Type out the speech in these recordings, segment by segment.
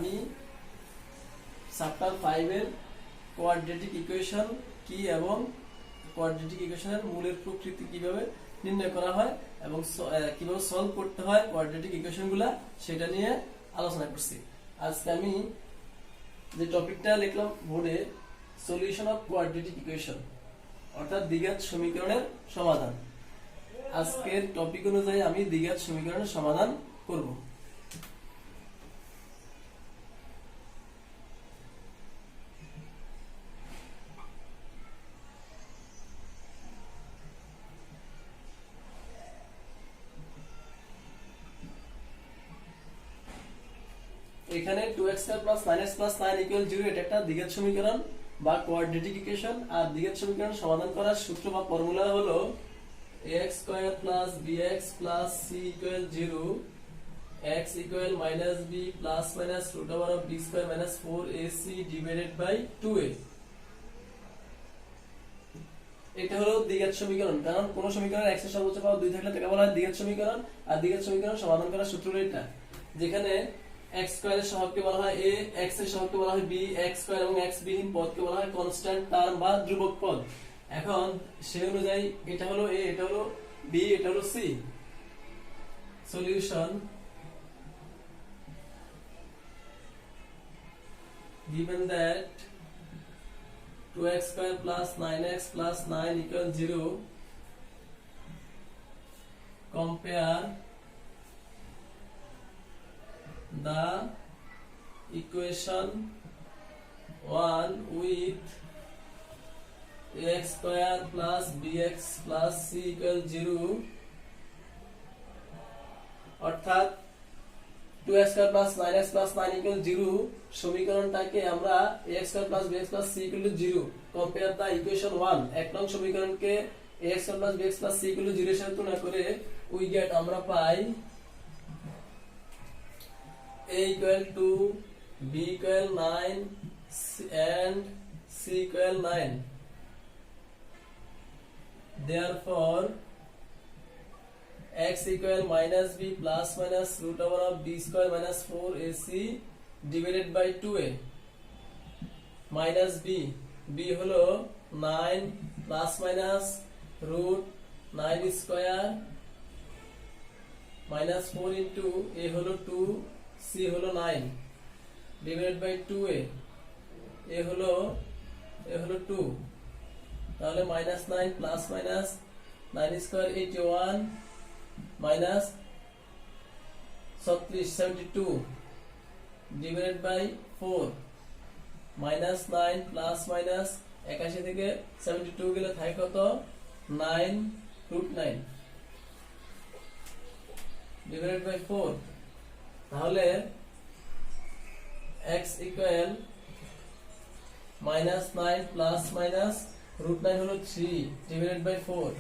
আমি চ্যাপ্টার 5 এর quadratic equation কি এবং কোয়াড্রেটিক ইকুয়েশনের মূলের প্রকৃতি কিভাবে নির্ণয় করা হয় এবং কিভাবে সলভ করতে হয় কোয়াড্রেটিক ইকুয়েশনগুলো সেটা নিয়ে আলোচনা করছি। আজকে আমি যে টপিকটা লিখলাম বোর্ডে, সলিউশন অফ কোয়াড্রেটিক ইকুয়েশন, অর্থাৎ দ্বিঘাত সমীকরণের সমাধান। আজকের টপিক অনুযায়ী আমি দ্বিঘাত সমীকরণের সমাধান করব। এখানে 2x² + 9x + 9 = 0 এটা একটা দ্বিঘাত সমীকরণ বা কোয়াড্রেটিক ইকুয়েশন। আর দ্বিঘাত সমীকরণ সমাধান করার সূত্র বা ফর্মুলা হলো ax² + bx + c = 0, x = -b ± √b² - 4ac / 2a। এটা হলো দ্বিঘাত সমীকরণ, কারণ কোন সমীকরণের x এর সর্বোচ্চ পাওয়ার 2 থাকলে তাকে বলা হয় দ্বিঘাত সমীকরণ। আর দ্বিঘাত সমীকরণ সমাধান করার সূত্র হলো এটা, যেখানে x² এর সহগকে বলা হয় a, x এর সহগকে বলা হয় b, x² এবং x বিহীন পদকে বলা হয় কনস্ট্যান্ট টার্ম বা ধ্রুবক পদ। এখন সেই অনুযায়ী এটা হলো a, এটা হলো b, এটা হলো c। Solution given that 2x² + 9x + 9 = 0, compare the equation 1 with ax² + bx + c = 0, অর্থাৎ 2x² + 9x + 9 = 0 সমীকরণটাকে আমরা ax² + bx + c = 0 কম্পেয়ার দা ইকুয়েশন 1 এক নং সমীকরণকে ax² + bx + c = 0 এর সাথে তুলনা করে উই গেট আমরা পাই a = 2, b = 9 and c = 9. Therefore x = -b ± √b² - 4ac / 2a। -b, b হলো 9 ± √9² - 4 into a হলো 2, c হলো 9 / 2a, a হলো 2, তাহলে -9 ± 9² 81 minus 72 divided by 4 minus 9 plus minus 81 থেকে 72 গেলে থাকে কত 9 √9 divided by 4, তাহলে x equal -9 plus minus √9 হলো 3 divided by 4।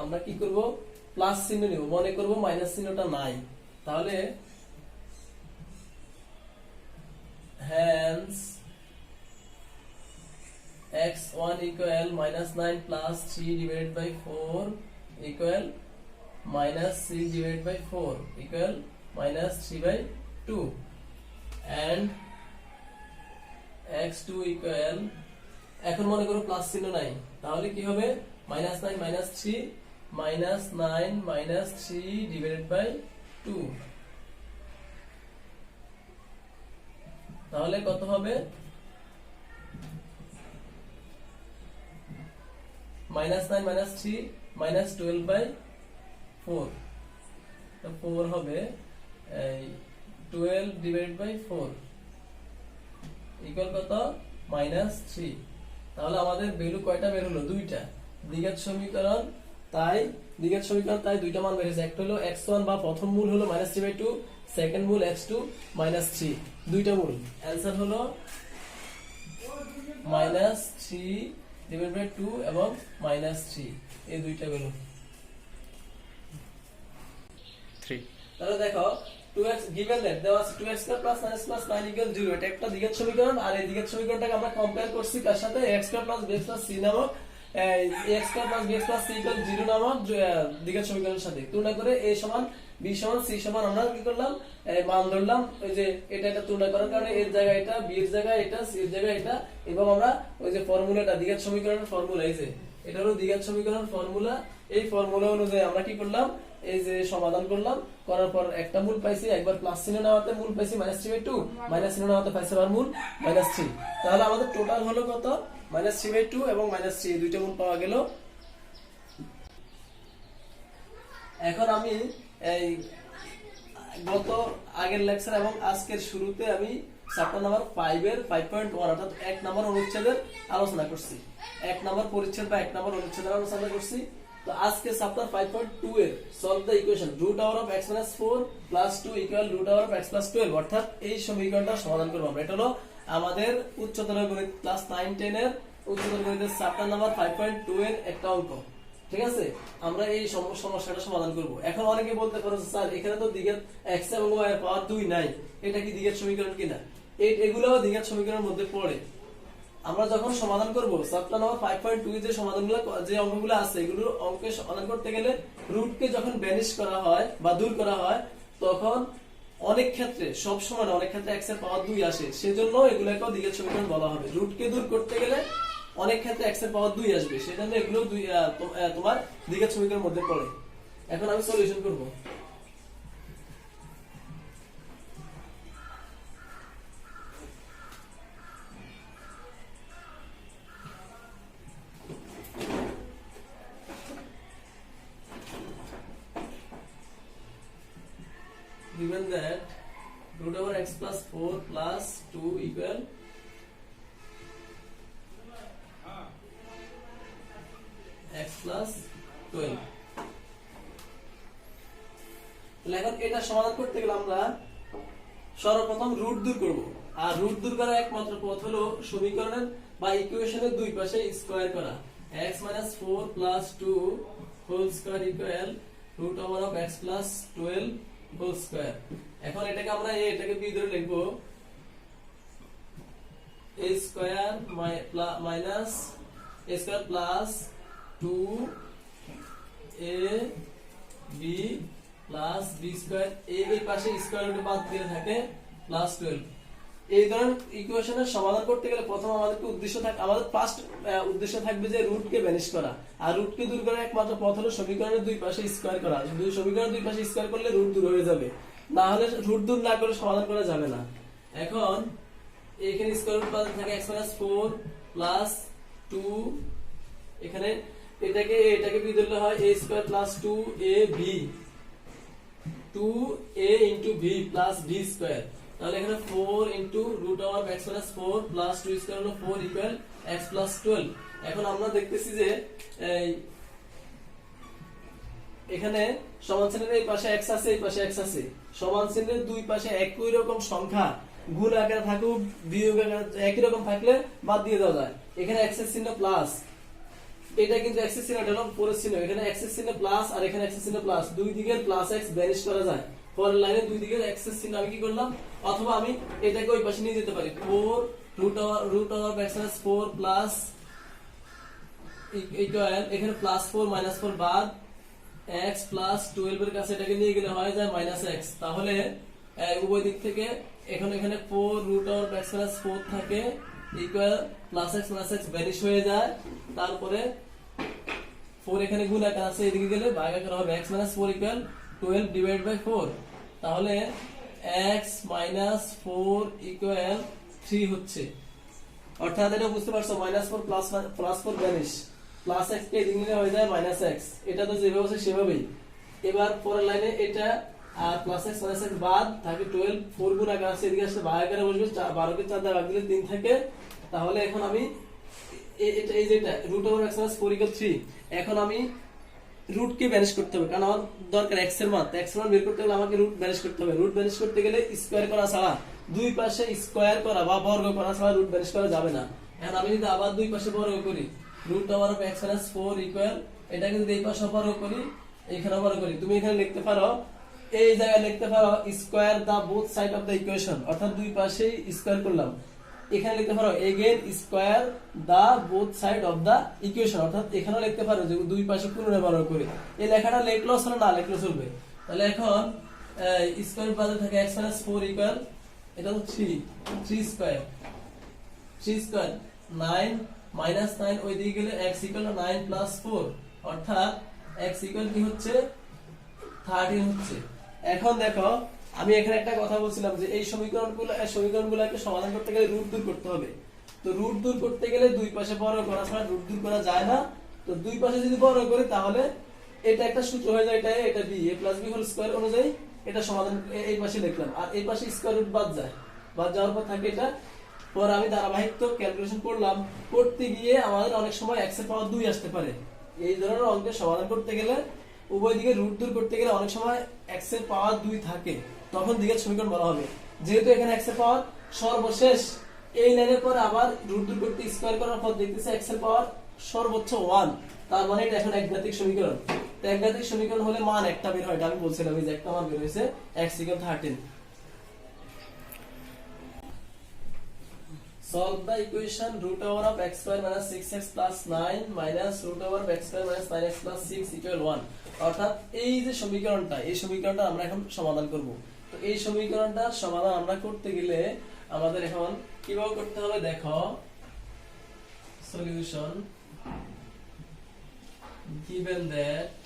আমরা কি করব, প্লাস চিহ্ন নিব, মনে করব মাইনাস চিহ্নটা নাই, তাহলে hence x1 = -9 plus 3 divided by 4 equal -6 divided by 4 equal -3/2, and x2 equal, এখন মনে করো প্লাস চিহ্ন নাই, তাহলে কি হবে -9 - 3 -9 - 3 divided by 2, তাহলে কত হবে -9 - 3 -12/4, তো 4 হবে 12 divided by 4 ইকুয়াল কত -3। তাহলে আমাদের ভ্যালু কয়টা বের হলো, দুইটা। দ্বিঘাত সমীকরণ তাই দুইটা মান বের হয়েছে, একটা হলো x1 বা প্রথম মূল হলো -3/2, সেকেন্ড মূল x2 -3, দুইটা মূল। অ্যানসার হলো -3 divided by 2 এবং -3, এই দুইটা ভ্যালু 3। তাহলে দেখো 2x given that দেওয়া আছে 2x² + 9x + 9 = 0, এটা একটা দ্বিঘাত সমীকরণ। আর এই দ্বিঘাত সমীকরণটাকে আমরা কম্পেয়ার করছি কার সাথে, ax² + bx + c নামক x square plus bx plus c equal 0 নামক দ্বিঘাত সমীকরণের সাথে তুলনা করে a সমান b সমান c সমান আমরা কি করলাম মান ধরলাম। ওই যে এটা তুলনা করার কারণে এর জায়গায় এটা, b এর জায়গায় এটা, c এর জায়গায় এটা, এবং আমরা ওই যে ফর্মুলাটা দ্বিঘাত সমীকরণের ফর্মুলা, এই যে এটা হলো দ্বিঘাত সমীকরণের ফর্মুলা। এই ফর্মুলা অনুযায়ী আমরা কি করলাম, এই যে সমাধান করলাম, করার পর একটা মূল পাইছি, একবার প্লাস চিহ্ন নেওয়াতে মূল পাইছি -3/2, মাইনাস চিহ্ন নেওয়াতে পাইছি আবার মূল -3। তাহলে আমাদের টোটাল হলো কত, -3/2 এবং -3, দুইটা মূল পাওয়া গেল। এখন আমি এই গত আগের লেকচার এবং আজকের শুরুতে আমি চ্যাপ্টার নাম্বার 5 এর 5.1 অর্থাৎ 1 নম্বর অনুচ্ছেদের আলোচনা করছি, 1 নম্বর পরিচ্ছেদ বা 1 নম্বর অনুচ্ছেদের আলোচনা করছি। তো আজকে চ্যাপ্টার 5.2 এর solve the equation √(x-4 + 2 = √(x+12) অর্থাৎ এই সমীকরণটা সমাধান করব আমরা। এটা হলো আমাদের উচ্চতর গণিত ক্লাস 9 10 এর উচ্চতর গণিতের চ্যাপ্টার নাম্বার 5.2 এর একটা অঙ্ক। ঠিক আছে, আমরা এই সমস্যাটা সমাধান করব। এখন অনেকে বলতে পারো স্যার এখানে তো দ্বিঘাত x এবং y এর পাওয়ার 2 নাই, এটা কি দ্বিঘাত সমীকরণ কিনা? এগুলোও দ্বিঘাত সমীকরণের মধ্যে পড়ে। আমরা যখন সমাধান করব চ্যাপ্টার নাম্বার 5.2 যে সমাধানগুলো, যে অঙ্কগুলো আছে, এগুলো অঙ্কে সমাধান করতে গেলে রুটকে যখন ভ্যানিশ করা হয় বা দূর করা হয়, তখন অনেক ক্ষেত্রে, সব সময় না, অনেক ক্ষেত্রে x এর পাওয়ার 2 আসে, সেজন্য এগুলোকেও দ্বিঘাত সমীকরণ বলা হবে। রুটকে দূর করতে গেলে অনেক ক্ষেত্রে x এর পাওয়ার 2 আসবে, সেজন্য এগুলো তোমার দ্বিঘাত সমীকরণের মধ্যে পড়ে। এখন আমি সলিউশন করব। Given that √(x+4 + 2 = x+12, এখন এটা সমাধান করতে গেলে আমরা সর্বপ্রথম রুট দূর করব। আর রুট দূর করার একমাত্র পথ হলো সমীকরণের বা ইকুয়েশনের দুই পাশে স্কয়ার করা। x-4 + 2 whole square equal √(x+12 whole square. এখন এটাকে আমরা এটাকে b ধরে লিখব, a square minus a square plus 2ab plus b square, এই পাশে স্কয়ার রুট বাদ দিয়ে থাকে +12। এই ধরনের ইকুয়েশনের সমাধান করতে গেলে প্রথম আমাদের ফার্স্ট উদ্দেশ্য থাকবে যে রুটকে ভ্যানিশ করা। আর রুটকে দূর করার একমাত্র পথ হলো সমীকরণের দুই পাশে স্কয়ার করা। সমীকরণের দুই পাশে স্কয়ার করলে রুট দূর হয়ে যাবে, না হলে রুট দূর না করে সমাধান করা যাবে না। এখন এখানে স্কয়ার রুট বাদ থাকে x-4 + 2, এখানে এটাকে বি ধরলে হয় a square plus 2ab 2a into b plus b square. তাহলে এখানে 4 into √(x+4 + 2 স্কয়ার হলো 4 equal x+12। এখন আমরা দেখতেছি যে এখানে সমান চিহ্নের এই পাশে x আছে, এই পাশে x আছে। সমান চিহ্নের দুই পাশে একই রকম সংখ্যা গুণ আকারে থাকুক, বিয়োগ আকারে একই রকম থাকলে বাদ দিয়ে দেওয়া যায়। এখানে x এর চিহ্ন প্লাস, এটা কিন্তু x এর চিহ্নটা হলো 4 এর চিহ্ন, এখানে x এর চিহ্ন প্লাস আর এখানে x এর চিহ্ন প্লাস, দুই দিকের প্লাস x ভ্যানিশ করা যায়। পরের লাইনে দুই দিকের x এর চিহ্ন আমি কি করলাম, অথবা আমি এটাকে ওই পাশে নিয়ে যেতে পারি, 4 √(x+4 প্লাস ইকুয়াল, এখানে +4 -4 বাদ x+12 এর কাছে এটাকে নিয়ে গেলে হয় যায় -x। তাহলে উভয় দিক থেকে এখানে 4 √(x+4 থাকে ইকুয়াল +x -x ভ্যানিশ হয়ে যায়। তারপরে 4 এখানে গুণ আকার আছে, এদিকে গেলে ভাগ আকার হবে, x - 4 = 12 divided by 4। তাহলে x - 4 = 3 হচ্ছে। অর্থাৎ এটা বুঝতে পারছো, -4 +4 ভ্যানিশ, +x কে এদিকে নিলে হয়ে যায় -x। এটা তো যেভাবে আছে সেভাবেই। এবার পরের লাইনে এটা আর +x -x বাদ থাকে 12, 4 গুণ আকার আছে, এদিকে আসলে ভাগ আকারে বসবে, 12 কে 4 দ্বারা ভাগ দিলে 3 থাকে। তাহলে এখন আমি এটা এই যেটা √(x+4 = 3, এখন আমি রুট কে ভ্যানিশ করতে হবে, কারণ আমার দরকার x এর মান। x এর মান বের করতে গেলে আমাকে রুট ভ্যানিশ করতে হবে। রুট ভ্যানিশ করতে গেলে স্কয়ার করা ছাড়া, দুই পাশে স্কয়ার করা বা বর্গ করা ছাড়া রুট ভ্যানিশ করা যাবে না। এখন আমি যদি আবার দুই পাশে বর্গ করি, √(x+4 = এটাকে যদি এই পাশে বর্গ করি, এখানে বর্গ করি, তুমি এখানে লিখতে পারো, এই জায়গায় লিখতে পারো square the both side of the equation, অর্থাৎ দুই পাশেই স্কয়ার করলাম। এখানে লিখতে পারো again square the both side of the equation, অর্থাৎ এখানেও লিখতে পারো যে দুই পাশে পুনরাবৃত্তি করে। এই লেখাটা লিখলেও চলে না লিখলেও চলবে। তাহলে এখন স্কয়ার বাদে থাকে x 4 ইকুয়াল, এটা তো 3 স্কয়ার 9 -9 ওই দিকে গেলে x ইকুয়াল 9 প্লাস 4, অর্থাৎ x ইকুয়াল কি হচ্ছে 13 হচ্ছে। এখন দেখো আমি এখানে একটা কথা বলছিলাম যে এই সমীকরণগুলোকে সমাধান করতে গেলে রুট দূর করতে হবে। তো রুট দূর করতে গেলে দুই পাশে বড় করা ছাড়া রুট দূর করা যায় না। তো দুই পাশে যদি বড় করি তাহলে এটা একটা সূত্র হয়ে যায়, এটা b a + b whole square অনুযায়ী এটা সমাধান এই পাশে লিখলাম, আর এই পাশে স্কয়ার রুট বাদ যায়, বাদ যাওয়ার পর থাকে এটা। পর আমি ধারাবাহিক তো ক্যালকুলেশন করলাম, করতে গিয়ে আমাদের অনেক সময় x এর পাওয়ার 2 আসতে পারে। এই ধরনের অঙ্কের সমাধান করতে গেলে উভয় দিকে রুট দূর করতে গেলে অনেক সময় x এর পাওয়ার 2 থাকে, তখন দ্বিঘাত সমীকরণ বলা হবে। যেহেতু এখানে x এর পাওয়ার সর্বশেষ এই লাইনের পর আবার রুট দূর করতে স্কয়ার করার পর দেখতেছে x এর পাওয়ার সর্বোচ্চ 1, তার মানে এটা এখন একঘাতিক সমীকরণ। তো একঘাতিক সমীকরণ হলে মান একটা বের হয়, এটা আমি বলছিলাম এই যে একটা মান বের হয়েছে x = 13। Solve the equation root over of x square minus 6x plus 9 minus root over of x square minus 9x plus 6 equal 1, অর্থাৎ এই যে সমীকরণটা, এই সমীকরণটা আমরা এখন সমাধান করব। তো এই সমীকরণটার সমাধান আমরা করতে গেলে আমাদের এখন কিভাবে করতে হবে দেখো, solution given that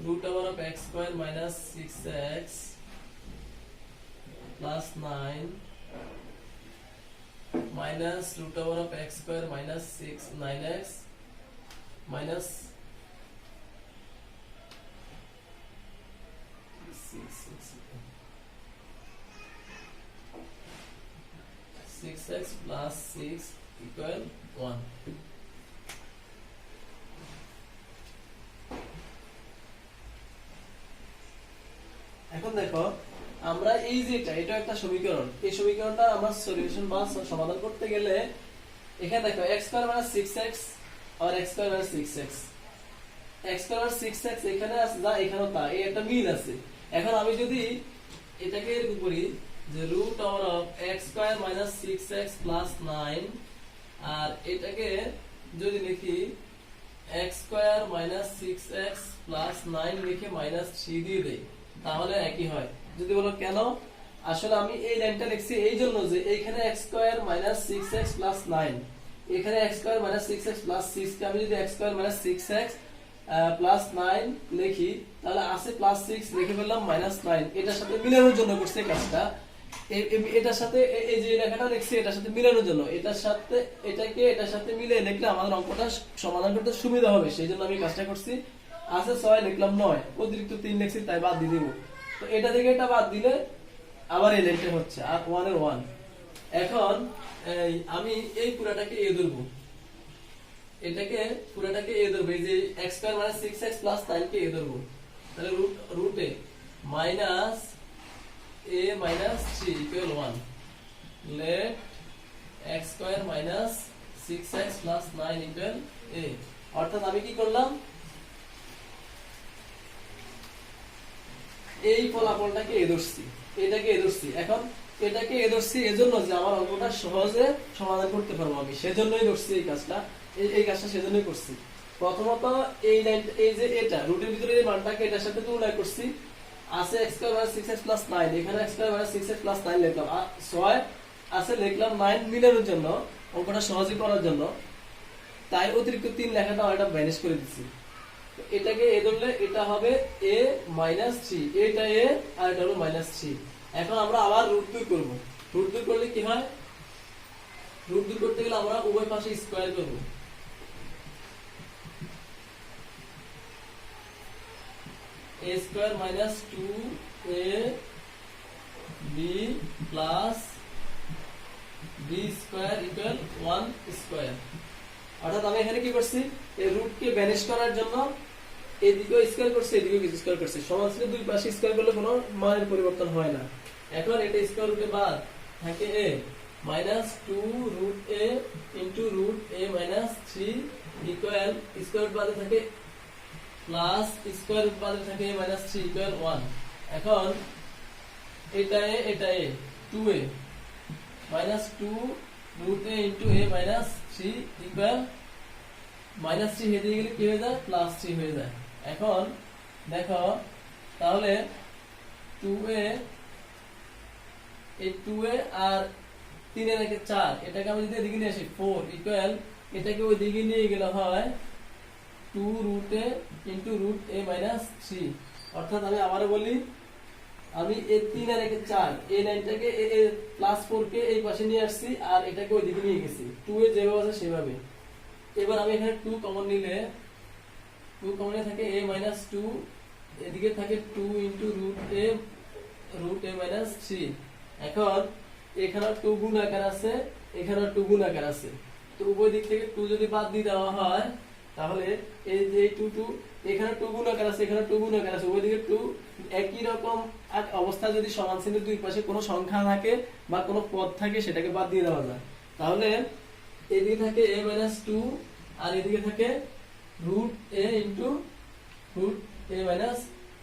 root over of x square minus 6x plus 9 minus root over of x square minus 9x minus 6x plus 6 equal 1. এখন দেখো আমরা এই যে এটা একটা সমীকরণ, এই সমীকরণটা আমরা সলিউশন বা সমাধান করতে গেলে এখানে দেখো x স্কয়ার মানে 6x আর x স্কয়ার মানে 6x, x স্কয়ার মানে 6x এখানে আছে যা এখানেও তা, এই একটা মিল আছে। এখন আমি যদি এটাকে এরকম করি যে root over of x square minus 6x plus 9, আর এটাকে যদি লিখি x square minus 6x plus 9 লিখে মাইনাস 3 দিয়ে দেই তাহলে একই হয়। যদি বলো কেন, আসলে আমি এই লাইনটা লিখছি এই জন্য যে এইখানে x square minus 6x plus 9, এখানে x square minus 6x plus 6 কে আমি যদি x square minus 6x plus 9 লিখি তাহলে আছে প্লাস 6 লিখে ফেললাম মাইনাস 9, এটার সাথে মিলানোর জন্য করছি কাজটা। এটার সাথে এই যে লেখাটা লিখছি এটার সাথে মিলানোর জন্য, এটার সাথে এটাকে এটার সাথে মিলিয়ে লিখলে আমাদের অঙ্কটা সমাধান করতে সুবিধা হবে, সেই জন্য আমি কাজটা করছি। আছে 6 লিখলাম 9, অতিরিক্ত 3 লিখছি তাই বাদ দিয়ে দিব। তো এটা থেকে এটা বাদ দিলে আবার এই লাইনটা হচ্ছে আর 1 এর 1। এখন আমি এই পুরাটাকে এ ধরবো, এটাকে পুরাটাকে এ ধরবো, এই যে x স্কয়ার মানে 6x প্লাস 9 কে এ ধরবো, তাহলে root a minus a minus 3 equal 1, let x square minus 6x plus 9 equal a, অর্থাৎ আমি কি করলাম এই ফলাফলটাকে এ ধরছি, এটাকে এ ধরছি। এখন এটাকে এ ধরছি এজন্য যে আমার অঙ্কটা সহজে সমাধান করতে পারবো আমি, সেজন্যই ধরছি এই কাজটা, এই কাজটা সেজন্যই করছি। প্রথমত এই লাইন এই যে এটা রুটের ভিতরে এই মানটাকে এটার সাথে তুলনা করছি, আছে x square minus 6x plus 9, এখানে x square minus 6x plus 9 লিখলাম, আর 6 আছে লিখলাম 9 মিলানোর জন্য, অঙ্কটা সহজে করার জন্য, তাই অতিরিক্ত 3 লেখাটা এটা ভ্যানিশ করে দিছি। তো এটাকে এ ধরলে এটা হবে a minus 3, এটা a আর এটা হলো minus 3। এখন আমরা আবার রুট দূর করব, রুট দূর করলে কি হয়, রুট দূর করতে গেলে আমরা উভয় পাশে স্কয়ার করব। a square minus 2ab plus b square equal 1 square, অর্থাৎ আমি এখানে কি করছি এই রুটকে ভ্যানিশ করার জন্য এদিকেও স্কয়ার করছি এদিকেও কিছু স্কয়ার করছি, সমান ছিল দুই পাশে স্কয়ার করলে কোনো মানের পরিবর্তন হয় না। এখন এটা স্কয়ার রুটে বাদ থাকে a minus 2 root a into root a minus 3 equal square root বাদে থাকে প্লাস স্কয়ার রুট বাদে থাকে minus 3 equal 1। এখন এটা a 2a minus 2 root a into a minus 3 equal minus 3 হেদিকে গেলে কি হয়ে যায় প্লাস 3 হয়ে যায়। এখন দেখো তাহলে 2a এই 2a আর 3 এর একে 4 এটাকে আমি যদি এদিকে নিয়ে আসি 4 ইকুয়াল এটাকে ওই দিকে নিয়ে গেলে হয় 2 root a into root a minus 3। অর্থাৎ আমি আবারো বলি আমি এই 3 আর একে 4 এই লাইনটাকে প্লাস 4 কে এই পাশে নিয়ে আসছি আর এটাকে ওই দিকে নিয়ে গেছি 2 এ যেভাবে আছে সেভাবে। এবার আমি এখানে 2 কমন নিলে 2 কমনে থাকে a minus 2 এদিকে থাকে 2 into root a minus 3। এখন এখানে 2 গুণ আকার আছে এখানে 2 গুণ আকার আছে, তো উভয় দিক থেকে 2 যদি বাদ দিয়ে দেওয়া হয় তাহলে এই যে 2 এখানে 2 গুণ আকার আছে এখানে 2 গুণ আকার আছে, উভয় দিকে 2 একই রকম অবস্থা যদি সমান চিহ্নের দুই পাশে কোনো সংখ্যা থাকে বা কোনো পদ থাকে সেটাকে বাদ দিয়ে দেওয়া যায়। তাহলে এদিকে থাকে a minus 2 আর এদিকে থাকে root a into root a minus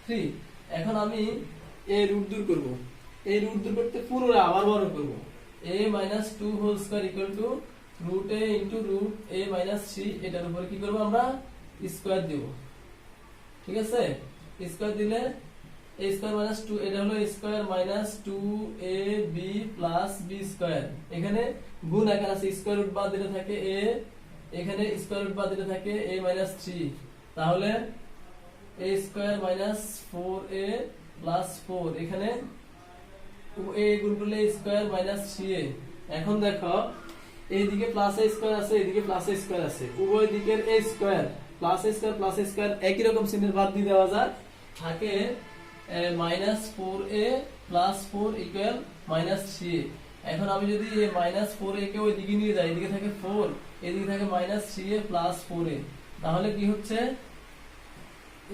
3। এখন আমি এই রুট দূর করব, এই রুট দূর করতে পুরোটা আবার বড় করব a minus 2 whole square equal to root a into root a minus 3। এটার উপর কি করব আমরা স্কয়ার দেব, ঠিক আছে। স্কয়ার দিলে a স্কয়ার minus 2 এটা হলো a square minus 2ab plus b square. এখানে গুণ আকার আছে স্কয়ার রুট বাদ দিলে থাকে a, এখানে স্কয়ার রুট বাদ দিলে থাকে a minus 3। তাহলে a square minus 4a plus 4 এখানে a গুণ করলে a স্কয়ার minus 3a। এখন দেখো এইদিকে প্লাস a স্কয়ার আছে এইদিকে প্লাস a স্কয়ার আছে, উভয় দিকের a square plus a square একই রকম চিহ্নের বাদ দিয়ে দেওয়া যায়, থাকে minus 4a plus 4 equal minus 3a। এখন আমি যদি এই minus 4a কে ওই দিকে নিয়ে যাই এদিকে থাকে 4 এদিকে থাকে minus 3a plus 4a, তাহলে কি হচ্ছে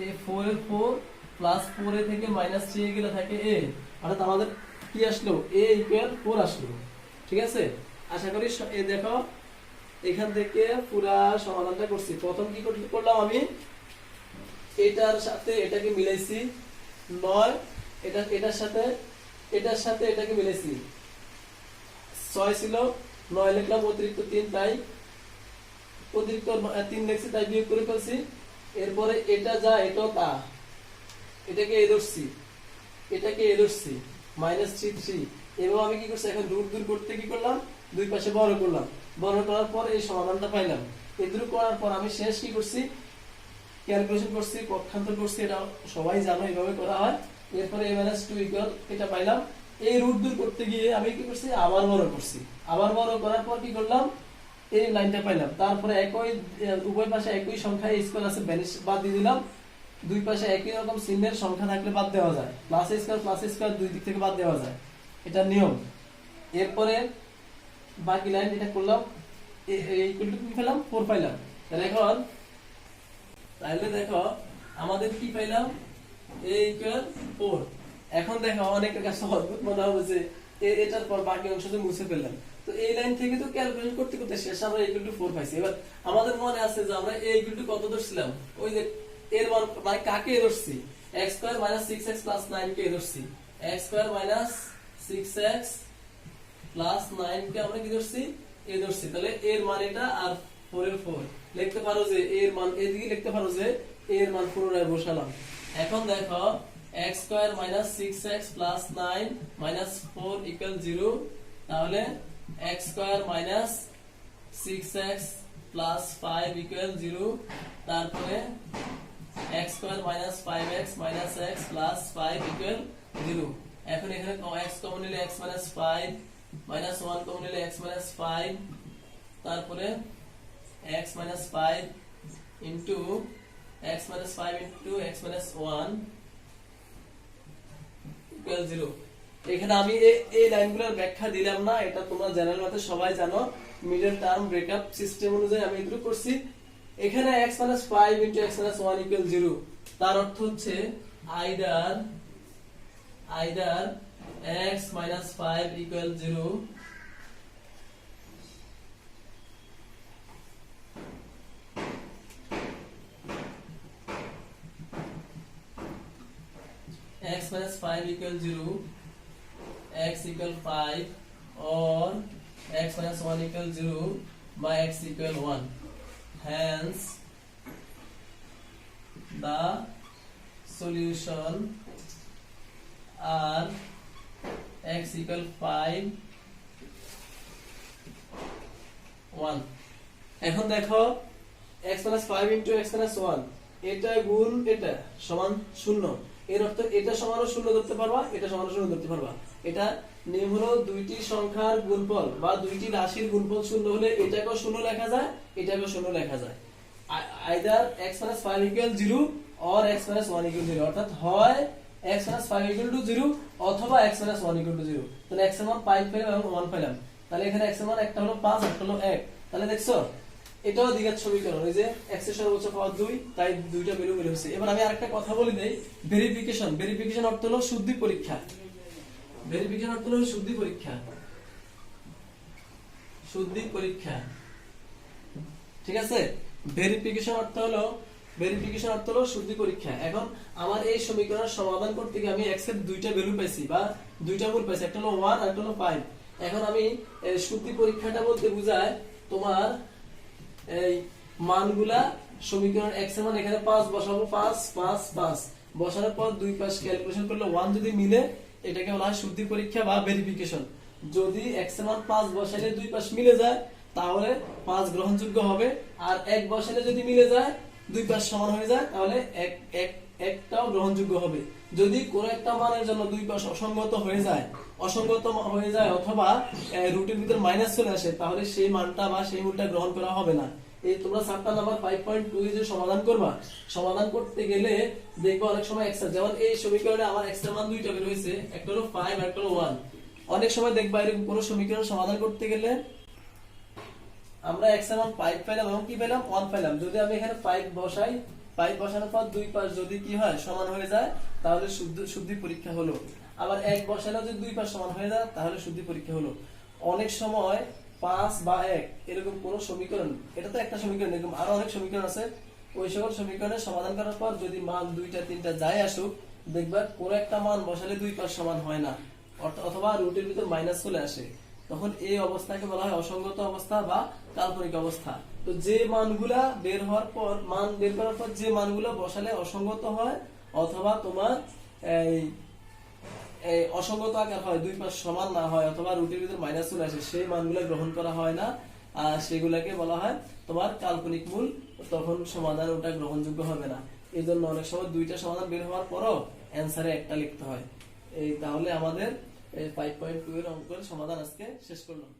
এই 4 এর 4 plus 4a থেকে minus 3a গেলে থাকে a, অর্থাৎ আমাদের কি আসলো a equal 4 আসলো, ঠিক আছে। আশা করি এই দেখো এখান থেকে পুরা সমাধানটা করছি। প্রথম কি করলাম আমি এটার সাথে এটাকে মিলাইছি 9, এটার সাথে এটাকে মিলাইছি 6 ছিল 9 লিখলাম অতিরিক্ত 3 তাই অতিরিক্ত 3 লিখছি তাই বিয়োগ করে ফেলছি। এরপরে এটা যা এটাও তা এটাকে এ ধরছি -3 এবং আমি কি করছি এখন রুট দূর করতে কি করলাম দুই পাশে বড় করলাম, বড় করার পর এই সমাধানটা পাইলাম। এই দূর করার পর আমি শেষ কি করছি ক্যালকুলেশন করছি পক্ষান্তর করছি, এটা সবাই জানো এইভাবে করা হয়। এরপরে a - 2 ইকুয়াল এটা পাইলাম। এই রুট দূর করতে গিয়ে আমি কি করছি আবার বড় করছি, আবার বড় করার পর কি করলাম এই লাইনটা পাইলাম। তারপরে একই উভয় পাশে একই সংখ্যা স্কয়ার আছে বাদ দিয়ে দিলাম, দুই পাশে একই রকম চিহ্নের সংখ্যা থাকলে বাদ দেওয়া যায়, প্লাস স্কয়ার দুই দিক থেকে বাদ দেওয়া যায়, এটা নিয়ম। এরপরে বাকি লাইন এটা করলাম ইকুয়াল টু কি পেলাম 4 পাইলাম। তাহলে দেখো আমাদের কি পাইলাম a ইকুয়াল 4। এখন দেখো অনেকের কাছে অদ্ভুত মনে হবে যে এটার পর বাকি অংশটা মুছে ফেললাম, তো এই লাইন থেকে তো ক্যালকুলেশন করতে করতে শেষ আমরা ইকুয়াল টু 4 পাইছি। এবার আমাদের মনে আছে যে আমরা a ইকুয়াল টু কত ধরছিলাম, ওই যে এর মান মানে কাকে ধরছি x স্কয়ার - 6x + 9 কে ধরছি, x স্কয়ার - 6x + 9 কে আমরা কি ধরছি a ধরছি। তাহলে এর মান এটা আর 4 এর 4 লিখতে পারো যে এর মান এদিকে লিখতে পারো যে এর মান পুনরায় বসালাম। এখন দেখো x স্কয়ার - 6x + 9 - 4 = 0। তাহলে x স্কয়ার - 6x + 5 = 0। তারপরে x স্কয়ার - 5x - x + 5 = 0। এখন এখানে x কমন নিলে x - 5 -1 কমন নিলে x - 5, তারপরে x - 5 into x - 5 into x - 1 = 0। এখানে আমি এই লাইনগুলোর ব্যাখ্যা দিলাম না, এটা তোমরা জেনারেল ম্যাথে সবাই জানো, মিডল টার্ম ব্রেকআপ সিস্টেম অনুযায়ী আমি এগুলো করছি। এখানে x - 5 into x - 1 = 0, তার অর্থ হচ্ছে either x - 5 = 0 x - 5 = 0 x equal 5 or x minus 1 equal 0 by x equal 1. Hence the solution are x equal 5 1. এখন দেখো x minus 5 into x minus 1 এটা গুণ এটা সমান 0, এর অর্থ এটা সমানও 0 ধরতে পারবা, এটা সমানও 0 ধরতে পারবা। এটা নিয়ম হলো দুইটি সংখ্যার গুণফল বা দুইটি রাশির গুণফল 0 হলে এটাকেও 0 লেখা যায়, এটাকেও 0 লেখা যায়। either x minus 5 equal 0 or x minus 1 equal 0, অর্থাৎ হয় x minus 5 equal to 0 অথবা x minus 1 equal to 0। তাহলে x এর মান 5 পেলাম এবং 1 পেলাম, তাহলে এখানে x এর মান একটা হলো 5 একটা হলো 1। তাহলে দেখছো এটাও দ্বিঘাত সমীকরণ, এই যে x এর সর্বোচ্চ পাওয়ার 2, তাই দুইটা ভ্যালু বের হচ্ছে। এবার আমি আরেকটা কথা বলে দেই, ভেরিফিকেশন। ভেরিফিকেশন অর্থ হলো শুদ্ধি পরীক্ষা। ভেরিফিকেশন অর্থ হলো শুদ্ধি পরীক্ষা, শুদ্ধি পরীক্ষা, ঠিক আছে। ভেরিফিকেশন অর্থ হলো শুদ্ধি পরীক্ষা। এখন আমার এই সমীকরণের সমাধান করতে গিয়ে আমি x এর দুইটা ভ্যালু পাইছি বা দুইটা মূল পাইছি, একটা হলো 1 আর একটা হলো 5। এখন আমি শুদ্ধি পরীক্ষাটা বলতে বোঝায় তোমার এই মানগুলা সমীকরণ x এর মান এখানে 5 বসাবো, 5 5 5 বসানোর পর দুই পাশ ক্যালকুলেশন করলে 1 যদি মিলে এটাকে বলা হয় শুদ্ধি পরীক্ষা বা ভেরিফিকেশন। যদি x এর মান 5 বসালে দুই পাশ মিলে যায় তাহলে 5 গ্রহণযোগ্য হবে, আর 1 বসালে যদি মিলে যায় দুই পাশ সমান হয়ে যায় তাহলে একটাও গ্রহণযোগ্য হবে। যদি কোন একটা মানের জন্য দুই পাশ অসঙ্গত হয়ে যায় অথবা রুটের ভিতর মাইনাস চলে আসে তাহলে সেই মানটা বা সেই মূলটা গ্রহণ করা হবে না। এই তোমরা চ্যাপ্টার নাম্বার 5.2 যে সমাধান করবা, সমাধান করতে গেলে দেখবা অনেক সময় x যেমন এই সমীকরণে আমার x এর মান দুইটা বের হয়েছে, একটা হলো 5 আর একটা হলো 1। অনেক সময় দেখবা এরকম কোন সমীকরণ সমাধান করতে গেলে আমরা x এর মান 5 পেলাম এবং কি পেলাম 1 পেলাম। যদি আমি এখানে 5 বসাই, 5 বসানোর পর দুই পাশ যদি কি হয় সমান হয়ে যায় তাহলে শুদ্ধি পরীক্ষা হলো। আবার 1 বসালেও যদি দুই পাশ সমান হয়ে যায় তাহলে শুদ্ধি পরীক্ষা হলো। অনেক সময় 5 বা 1 এরকম কোন সমীকরণ, এটা তো একটা সমীকরণ, এরকম আরো অনেক সমীকরণ আছে, ওই সকল সমীকরণের সমাধান করার পর যদি মান 2টা 3টা যাই আসুক দেখবা কোন একটা মান বসালে দুই পাশ সমান হয় না অথবা রুটের ভিতর মাইনাস চলে আসে, তখন এই অবস্থাকে বলা হয় অসঙ্গত অবস্থা বা কাল্পনিক অবস্থা। তো যে মানগুলা বের করার পর যে মানগুলা বসালে অসঙ্গত হয় অথবা তোমার এই অসঙ্গত আকার হয়, দুই পাশ সমান না হয় অথবা রুটের ভিতর মাইনাস চলে আসে, সেই মানগুলা গ্রহণ করা হয় না, আর সেগুলাকে বলা হয় তোমার কাল্পনিক মূল, তখন সমাধান ওটা গ্রহণযোগ্য হবে না। এই জন্য অনেক সময় দুইটা সমাধান বের হওয়ার পরও অ্যান্সারে একটা লিখতে হয়। এই তাহলে আমাদের 5.2 এর অঙ্কের সমাধান আজকে শেষ করলাম।